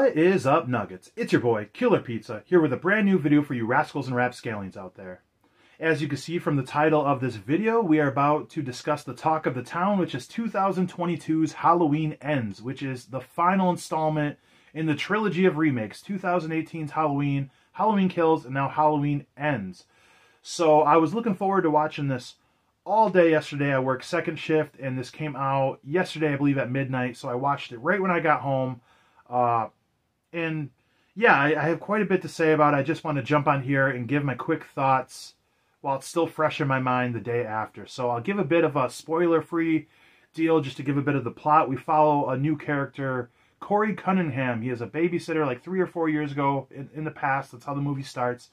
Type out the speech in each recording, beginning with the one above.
What is up, Nuggets? It's your boy, Killer Pizza, here with a brand new video for you rascals and rapscallions out there. As you can see from the title of this video, we are about to discuss the talk of the town, which is 2022's Halloween Ends, which is the final installment in the trilogy of remakes, 2018's Halloween, Halloween Kills, and now Halloween Ends. So I was looking forward to watching this all day yesterday. I worked second shift, and this came out yesterday, I believe, at midnight, so I watched it right when I got home. And yeah, I have quite a bit to say about it. I just want to jump on here and give my quick thoughts while it's still fresh in my mind the day after. So I'll give a bit of a spoiler-free deal just to give a bit of the plot. We follow a new character, Corey Cunningham. He is a babysitter like 3 or 4 years ago in the past. That's how the movie starts.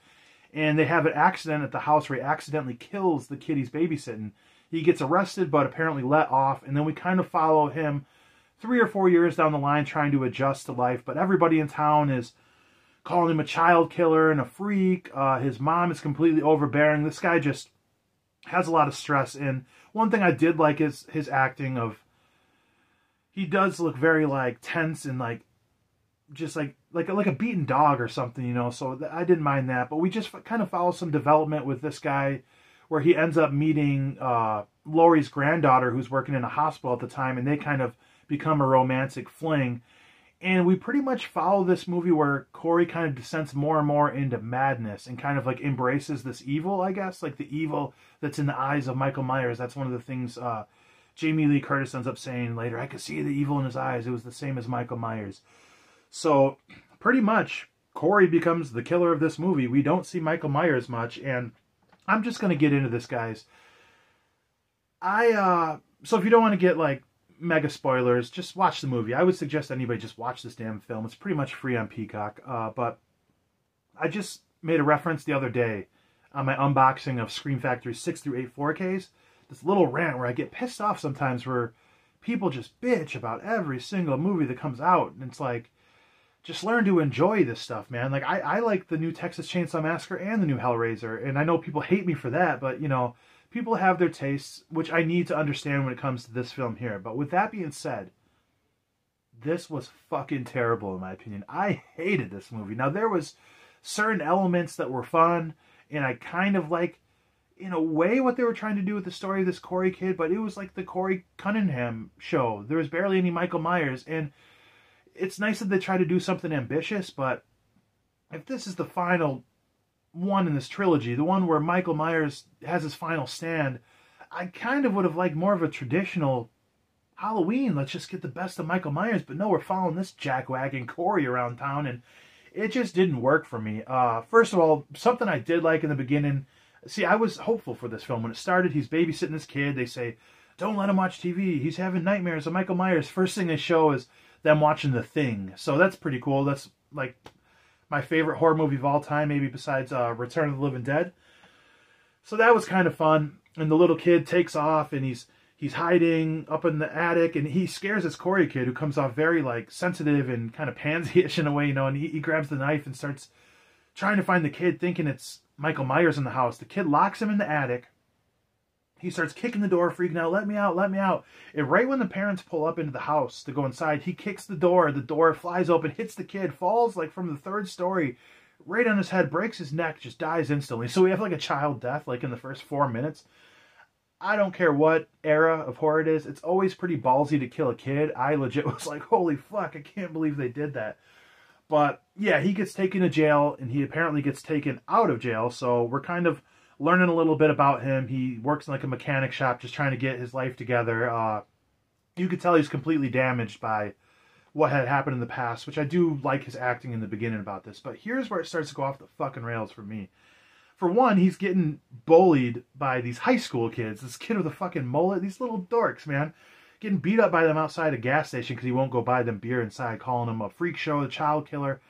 And they have an accident at the house where he accidentally kills the kid he's babysitting. He gets arrested but apparently let off. And then we kind of follow him 3 or 4 years down the line trying to adjust to life. But everybody in town is calling him a child killer and a freak. His mom is completely overbearing. This guy just has a lot of stress. And one thing I did like is his acting of... He does look very like tense and like just like a beaten dog or something, you know. So I didn't mind that. But we just kind of follow some development with this guy where he ends up meeting Laurie's granddaughter who's working in a hospital at the time. And they kind of become a romantic fling. And we pretty much follow this movie where Corey kind of descends more and more into madness and kind of like embraces this evil, I guess, like the evil that's in the eyes of Michael Myers. That's one of the things Jamie Lee Curtis ends up saying later. I could see the evil in his eyes. It was the same as Michael Myers. So pretty much Corey becomes the killer of this movie. We don't see Michael Myers much. And I'm just going to get into this, guys. So if you don't want to get like mega spoilers, just watch the movie. I would suggest anybody just watch this damn film. It's pretty much free on Peacock. But I just made a reference the other day on my unboxing of Scream Factory 6 through 8 4Ks. This little rant where I get pissed off sometimes where people just bitch about every single movie that comes out. And it's like, just learn to enjoy this stuff, man. Like, I like the new Texas Chainsaw Massacre and the new Hellraiser. And I know people hate me for that, but, you know, people have their tastes, which I need to understand when it comes to this film here. But with that being said, this was fucking terrible in my opinion. I hated this movie. Now, there was certain elements that were fun, and I kind of like, in a way, what they were trying to do with the story of this Corey kid, but it was like the Corey Cunningham show. There was barely any Michael Myers, and it's nice that they try to do something ambitious, but if this is the final one in this trilogy, the one where Michael Myers has his final stand, I kind of would have liked more of a traditional Halloween. Let's just get the best of Michael Myers. But no, we're following this jackwagon Corey around town, and it just didn't work for me. First of all, something I did like in the beginning. See, I was hopeful for this film. When it started, he's babysitting this kid. They say, don't let him watch TV. He's having nightmares of Michael Myers. First thing they show is them watching The Thing. So that's pretty cool. That's like my favorite horror movie of all time, maybe besides Return of the Living Dead. So that was kind of fun. And the little kid takes off, and he's hiding up in the attic, and he scares this Corey kid who comes off very like sensitive and kind of pansy-ish in a way, you know, and he grabs the knife and starts trying to find the kid, thinking it's Michael Myers in the house. The kid locks him in the attic. He starts kicking the door, freaking out, let me out, let me out. And right when the parents pull up into the house to go inside, he kicks the door flies open, hits the kid, falls like from the 3rd story, right on his head, breaks his neck, just dies instantly. So we have like a child death like in the first 4 minutes. I don't care what era of horror it is, it's always pretty ballsy to kill a kid. I legit was like, holy fuck, I can't believe they did that. But yeah, he gets taken to jail, and he apparently gets taken out of jail, so we're kind of learning a little bit about him. He works in like a mechanic shop just trying to get his life together. You could tell he's completely damaged by what had happened in the past, which I do like his acting in the beginning about this. But here's where it starts to go off the fucking rails for me. For one, he's getting bullied by these high school kids. This kid with a fucking mullet, these little dorks, man. Getting beat up by them outside a gas station because he won't go buy them beer inside, calling him a freak show, a child killer.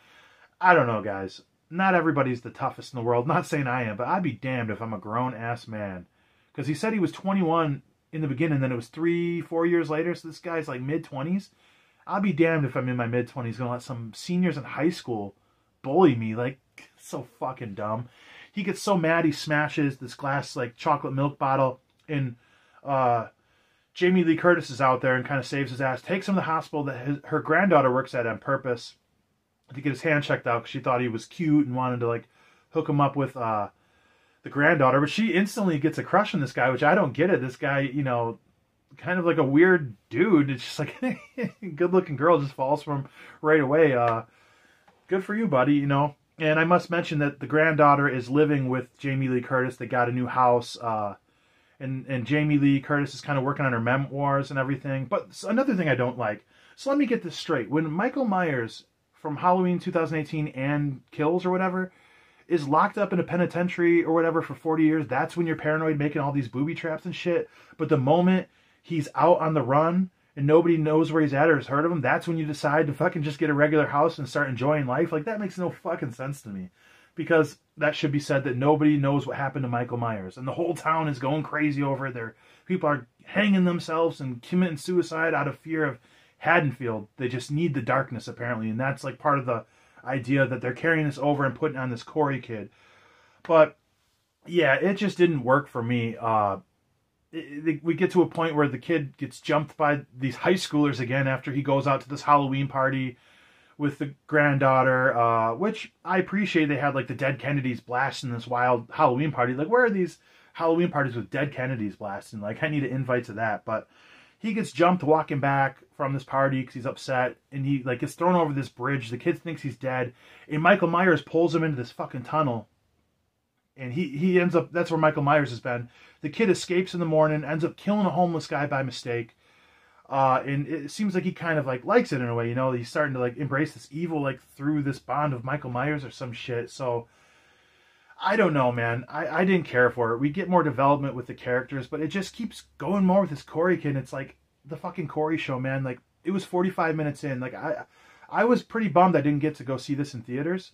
I don't know, guys. Not everybody's the toughest in the world. Not saying I am, but I'd be damned if I'm a grown-ass man. Because he said he was 21 in the beginning, then it was 3-4 years later, so this guy's like mid-20s. I'll be damned if I'm in my mid-20s going to let some seniors in high school bully me. Like, so fucking dumb. He gets so mad he smashes this glass, like, chocolate milk bottle, and Jamie Lee Curtis is out there and kind of saves his ass, takes him to the hospital that her granddaughter works at on purpose. to get his hand checked out because she thought he was cute and wanted to like hook him up with the granddaughter. But she instantly gets a crush on this guy, which I don't get it. This guy, you know, kind of like a weird dude. It's just like good looking girl just falls for him right away. Good for you, buddy, you know. And I must mention that the granddaughter is living with Jamie Lee Curtis. They got a new house. And Jamie Lee Curtis is kind of working on her memoirs and everything. But another thing I don't like. So let me get this straight. When Michael Myers from Halloween 2018 and Kills or whatever is locked up in a penitentiary or whatever for 40 years, that's when you're paranoid making all these booby traps and shit. But the moment he's out on the run and nobody knows where he's at or has heard of him, that's when you decide to fucking just get a regular house and start enjoying life. Like, that makes no fucking sense to me. Because that should be said that nobody knows what happened to Michael Myers. And the whole town is going crazy over it. People are hanging themselves and committing suicide out of fear of Haddonfield. They just need the darkness, apparently. And that's like part of the idea that they're carrying this over and putting on this Corey kid. But, yeah, it just didn't work for me. We get to a point where the kid gets jumped by these high schoolers again after he goes out to this Halloween party with the granddaughter, which I appreciate. They had like the dead Kennedys blasting this wild Halloween party. Like, where are these Halloween parties with dead Kennedys blasting? Like, I need an invite to that. But he gets jumped walking back from this party because he's upset, and he like gets thrown over this bridge. The kid thinks he's dead, and Michael Myers pulls him into this fucking tunnel. And he ends up, that's where Michael Myers has been. The kid escapes in the morning, ends up killing a homeless guy by mistake. And it seems like he kind of like likes it in a way, you know. He's starting to like embrace this evil like through this bond of Michael Myers or some shit. So I don't know, man. I didn't care for it. We get more development with the characters, but it just keeps going more with this Corey kid. And it's like the fucking Corey show, man. Like, it was 45 minutes in. Like, I was pretty bummed I didn't get to go see this in theaters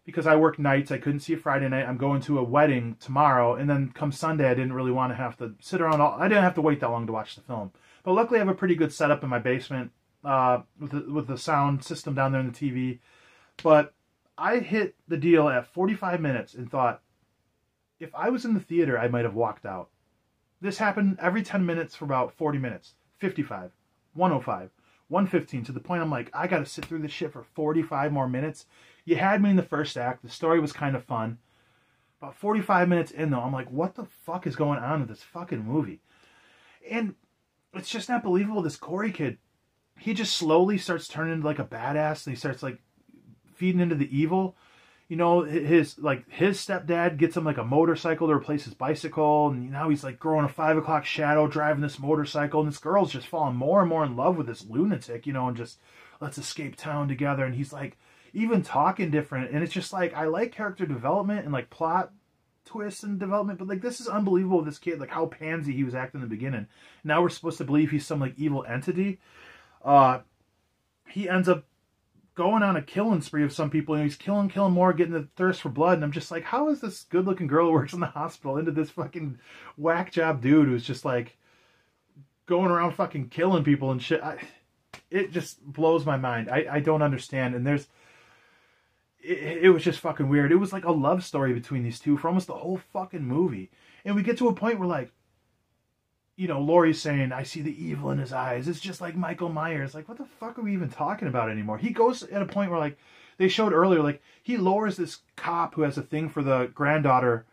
because I work nights. I couldn't see it Friday night. I'm going to a wedding tomorrow, and then come Sunday, I didn't really want to have to sit around. I didn't have to wait that long to watch the film. But luckily, I have a pretty good setup in my basement with the sound system down there in the TV. But I hit the deal at 45 minutes and thought, if I was in the theater, I might have walked out. This happened every 10 minutes for about 40 minutes. 55, 105, 115, to the point I'm like, I got to sit through this shit for 45 more minutes. You had me in the first act. The story was kind of fun. About 45 minutes in, though, I'm like, what the fuck is going on with this fucking movie? And it's just not believable. This Corey kid, he just slowly starts turning into like a badass, and he starts like feeding into the evil. You know, his stepdad gets him like a motorcycle to replace his bicycle, and now he's like growing a 5 o'clock shadow driving this motorcycle, and this girl's just falling more and more in love with this lunatic, you know, and just let's escape town together. And he's like even talking different, and it's just like, I like character development and like plot twists and development, but like, this is unbelievable with this kid, like how pansy he was acting in the beginning. Now we're supposed to believe he's some like evil entity. He ends up going on a killing spree of some people, and he's killing more, getting the thirst for blood. And I'm just like, how is this good looking girl who works in the hospital into this fucking whack job dude who's just like going around fucking killing people and shit? It just blows my mind. I don't understand. And it was just fucking weird. It was like a love story between these two for almost the whole fucking movie. And we get to a point where, like, you know, Laurie's saying, I see the evil in his eyes. It's just like Michael Myers. Like, what the fuck are we even talking about anymore? He goes at a point where, like, they showed earlier, like, he lowers this cop who has a thing for the granddaughter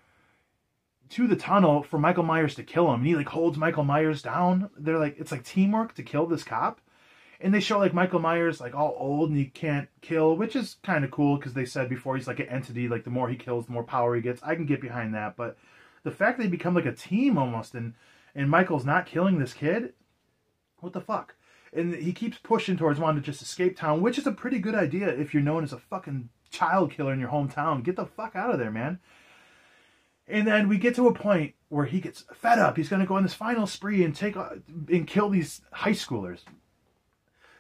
to the tunnel for Michael Myers to kill him. And he, like, holds Michael Myers down. They're like, it's like teamwork to kill this cop. And they show, like, Michael Myers, like, all old and he can't kill, which is kind of cool because they said before he's like an entity. Like, the more he kills, the more power he gets. I can get behind that. But the fact that they become like a team almost, and Michael's not killing this kid, what the fuck? And he keeps pushing towards wanting to just escape town, which is a pretty good idea if you're known as a fucking child killer in your hometown. Get the fuck out of there, man. And then we get to a point where he gets fed up. He's going to go on this final spree and kill these high schoolers.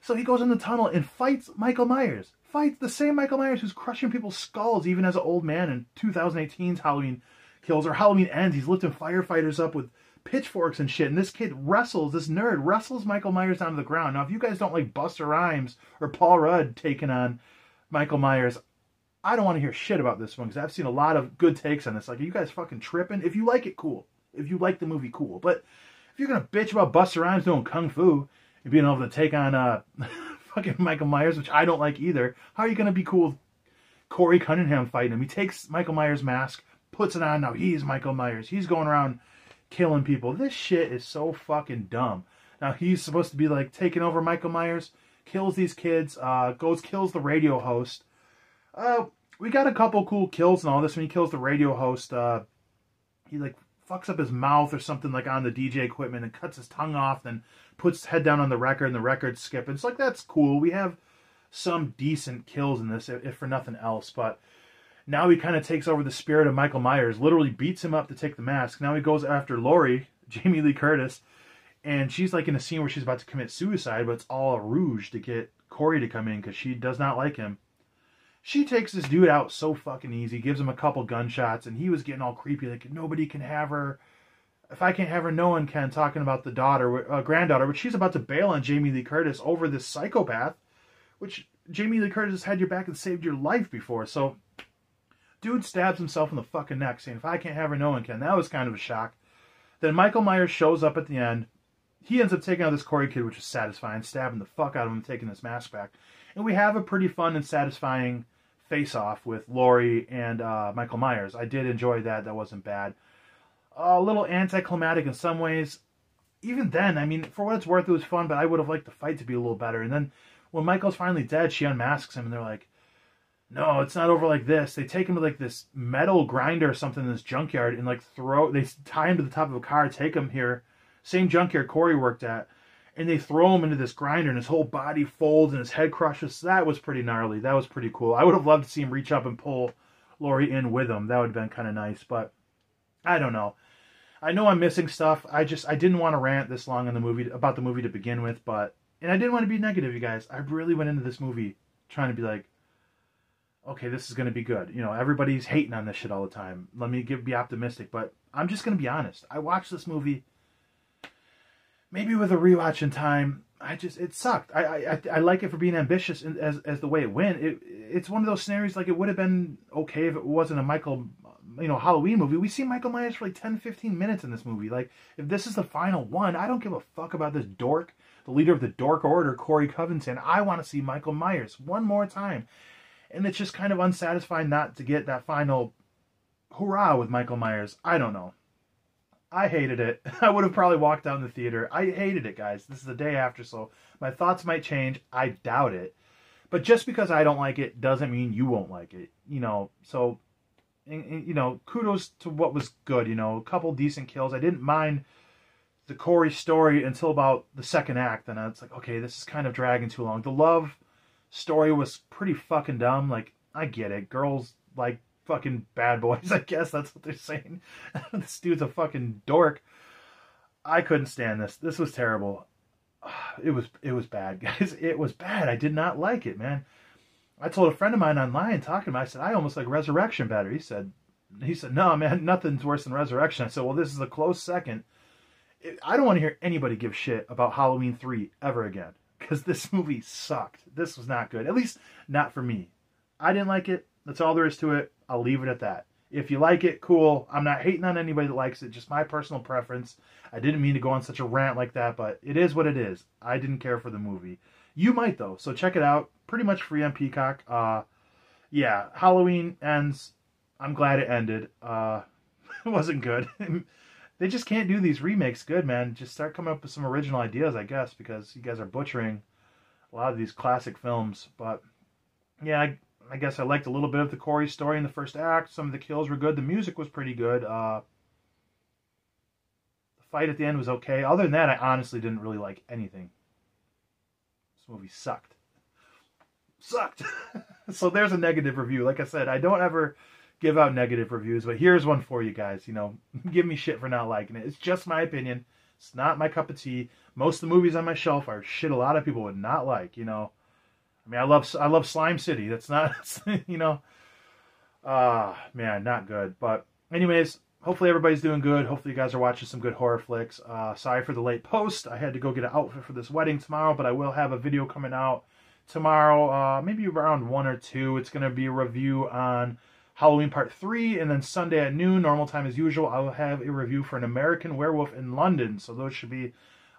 So he goes in the tunnel and fights Michael Myers. Fights the same Michael Myers who's crushing people's skulls even as an old man in 2018's Halloween Kills or Halloween Ends. He's lifting firefighters up with pitchforks and shit. And this kid this nerd wrestles Michael Myers down to the ground. Now, if you guys don't like Busta Rhymes or Paul Rudd taking on Michael Myers, I don't want to hear shit about this one because I've seen a lot of good takes on this. Like, are you guys fucking tripping? If you like it, cool. If you like the movie, cool. But if you're going to bitch about Busta Rhymes doing Kung Fu and being able to take on fucking Michael Myers, which I don't like either. How are you going to be cool with Corey Cunningham fighting him? He takes Michael Myers' mask, puts it on, now he's Michael Myers. He's going around killing people. This shit is so fucking dumb. Now he's supposed to be like taking over Michael Myers, kills these kids, kills the radio host. We got a couple cool kills and all this. When he kills the radio host, he like fucks up his mouth or something like on the DJ equipment and cuts his tongue off, then puts his head down on the record and the record's skipping. It's like, that's cool. We have some decent kills in this, if for nothing else, but now he kind of takes over the spirit of Michael Myers, literally beats him up to take the mask. Now he goes after Laurie, Jamie Lee Curtis, and she's like in a scene where she's about to commit suicide, but it's all a rouge to get Corey to come in because she does not like him. She takes this dude out so fucking easy, gives him a couple gunshots, and he was getting all creepy, like, nobody can have her. If I can't have her, no one can, talking about the granddaughter, which she's about to bail on Jamie Lee Curtis over this psychopath, which Jamie Lee Curtis has had your back and saved your life before. So, dude stabs himself in the fucking neck, saying, if I can't have her, no one can. That was kind of a shock. Then Michael Myers shows up at the end. He ends up taking out this Corey kid, which is satisfying, stabbing the fuck out of him, taking his mask back. And we have a pretty fun and satisfying face-off with Laurie and Michael Myers. I did enjoy that. That wasn't bad. A little anticlimactic in some ways. Even then, I mean, for what it's worth, it was fun, but I would have liked the fight to be a little better. And then when Michael's finally dead, she unmasks him, and they're like, no, it's not over like this. They take him to like this metal grinder or something in this junkyard and like they tie him to the top of a car, take him here, same junkyard Corey worked at, and they throw him into this grinder and his whole body folds and his head crushes. So that was pretty gnarly. That was pretty cool. I would have loved to see him reach up and pull Laurie in with him. That would have been kind of nice, but I don't know. I know I'm missing stuff. I didn't want to rant this long on the movie about the movie to begin with, and I didn't want to be negative, you guys. I really went into this movie trying to be like, okay, this is going to be good. You know, everybody's hating on this shit all the time. Let me be optimistic, but I'm just going to be honest. I watched this movie, maybe with a rewatch in time. It sucked. I like it for being ambitious as the way it went. It's one of those scenarios, like, it would have been okay if it wasn't a Michael, Halloween movie. We see Michael Myers for like 10, 15 minutes in this movie. Like, if this is the final one, I don't give a fuck about this dork, the leader of the Dork Order, Corey Covington. I want to see Michael Myers one more time. And it's just kind of unsatisfying not to get that final hurrah with Michael Myers. I don't know. I hated it. I would have probably walked out in the theater. I hated it, guys. This is the day after, so my thoughts might change. I doubt it. But just because I don't like it doesn't mean you won't like it. So, kudos to what was good. A couple decent kills. I didn't mind the Corey story until about the second act. Then it's like, okay, this is kind of dragging too long. The love story was pretty fucking dumb. Like, I get it. Girls like fucking bad boys, I guess that's what they're saying. This dude's a fucking dork. I couldn't stand this. This was terrible. It was bad, guys. It was bad. I did not like it, man. I told a friend of mine online talking about it, I said, I almost like Resurrection better. He said, no, man, nothing's worse than Resurrection. I said, well, this is a close second. I don't want to hear anybody give shit about Halloween 3 ever again, because this movie sucked. This was not good. At least not for me. I didn't like it. That's all there is to it. I'll leave it at that. If you like it, cool. I'm not hating on anybody that likes it. Just my personal preference. I didn't mean to go on such a rant like that, but it is what it is. I didn't care for the movie. You might, though. So check it out. Pretty much free on Peacock. Yeah, Halloween ends. I'm glad it ended. It wasn't good. They just can't do these remakes good, man. Just start coming up with some original ideas, I guess, because you guys are butchering a lot of these classic films. But yeah, I guess I liked a little bit of the Corey story in the first act. Some of the kills were good. The music was pretty good. The fight at the end was okay. Other than that, I honestly didn't really like anything. This movie sucked. So there's a negative review. Like I said, I don't ever give out negative reviews, but here's one for you guys. Give me shit for not liking it. It's just my opinion. It's not my cup of tea. Most of the movies on my shelf are shit a lot of people would not like, I mean, I love Slime City. That's not, man, not good. But anyways, hopefully everybody's doing good. Hopefully you guys are watching some good horror flicks. Sorry for the late post. I had to go get an outfit for this wedding tomorrow, but I will have a video coming out tomorrow, maybe around 1 or 2. It's going to be a review on Halloween Part 3, and then Sunday at noon, normal time as usual, I will have a review for An American Werewolf in London. So those should be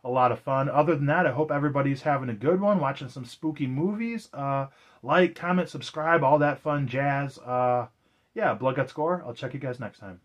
a lot of fun. Other than that, I hope everybody's having a good one, watching some spooky movies. Like, comment, subscribe, all that fun jazz. Yeah, Blood Guts Gore. I'll check you guys next time.